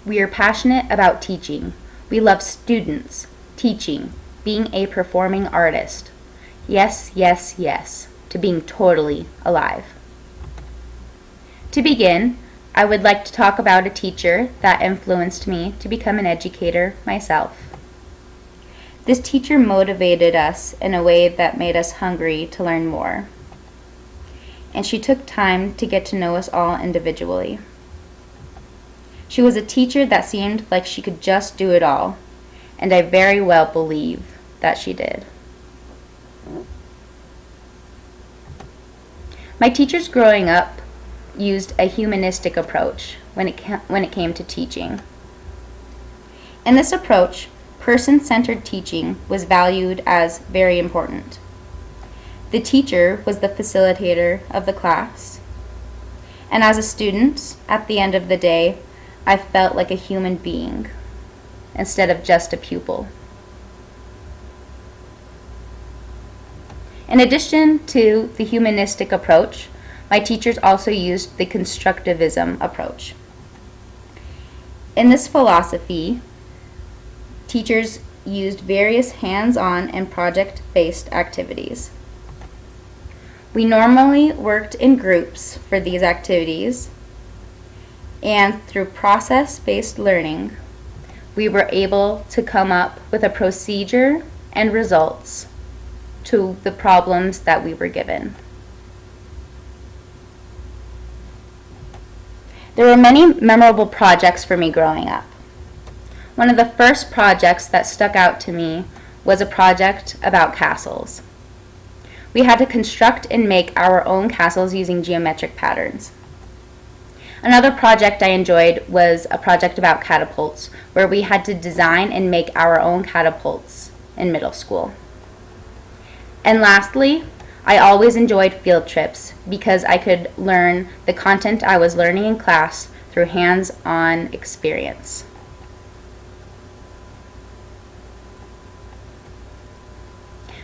We are passionate about teaching. We love students, teaching, being a performing artist. Yes, yes, yes, to being totally alive. To begin, I would like to talk about a teacher that influenced me to become an educator myself. This teacher motivated us in a way that made us hungry to learn more. And she took time to get to know us all individually. She was a teacher that seemed like she could just do it all, and I very well believe that she did. My teachers growing up used a humanistic approach when it came to teaching. In this approach, person-centered teaching was valued as very important. The teacher was the facilitator of the class, and as a student, at the end of the day, I felt like a human being instead of just a pupil. In addition to the humanistic approach, my teachers also used the constructivism approach. In this philosophy, teachers used various hands-on and project-based activities. We normally worked in groups for these activities, and through process-based learning, we were able to come up with a procedure and results to the problems that we were given. There were many memorable projects for me growing up. One of the first projects that stuck out to me was a project about castles. We had to construct and make our own castles using geometric patterns. Another project I enjoyed was a project about catapults, where we had to design and make our own catapults in middle school. And lastly, I always enjoyed field trips because I could learn the content I was learning in class through hands-on experience.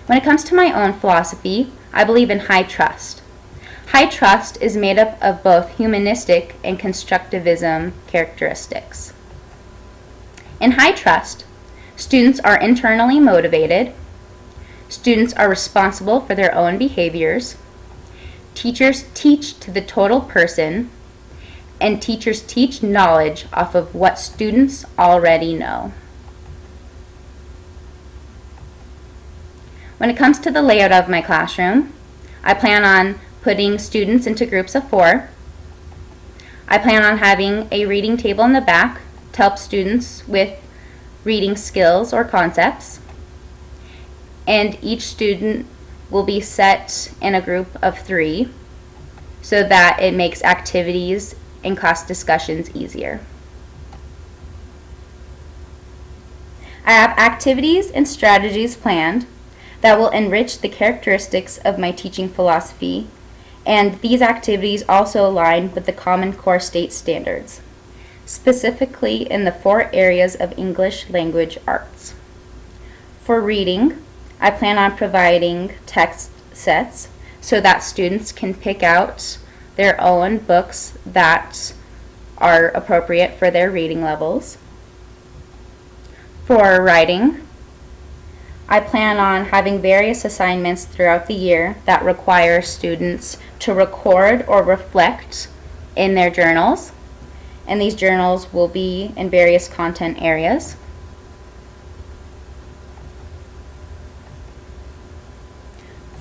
When it comes to my own philosophy, I believe in high trust. High trust is made up of both humanistic and constructivism characteristics. In high trust, students are internally motivated, students are responsible for their own behaviors, teachers teach to the total person, and teachers teach knowledge off of what students already know. When it comes to the layout of my classroom, I plan on putting students into groups of 4. I plan on having a reading table in the back to help students with reading skills or concepts. And each student will be set in a group of 3 so that it makes activities and class discussions easier. I have activities and strategies planned that will enrich the characteristics of my teaching philosophy, and these activities also align with the Common Core State Standards, specifically in the 4 areas of English language arts. For reading, I plan on providing text sets so that students can pick out their own books that are appropriate for their reading levels. For writing, I plan on having various assignments throughout the year that require students to record or reflect in their journals, and these journals will be in various content areas.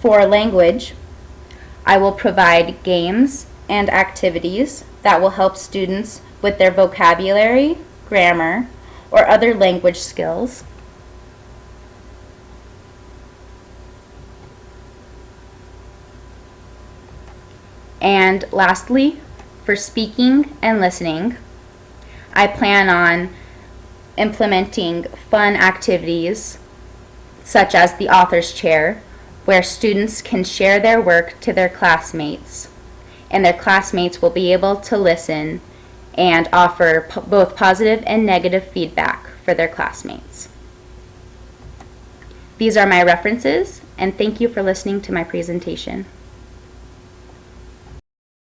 For language, I will provide games and activities that will help students with their vocabulary, grammar, or other language skills. And lastly, for speaking and listening, I plan on implementing fun activities such as the author's chair, where students can share their work to their classmates, and their classmates will be able to listen and offer both positive and negative feedback for their classmates. These are my references, and thank you for listening to my presentation.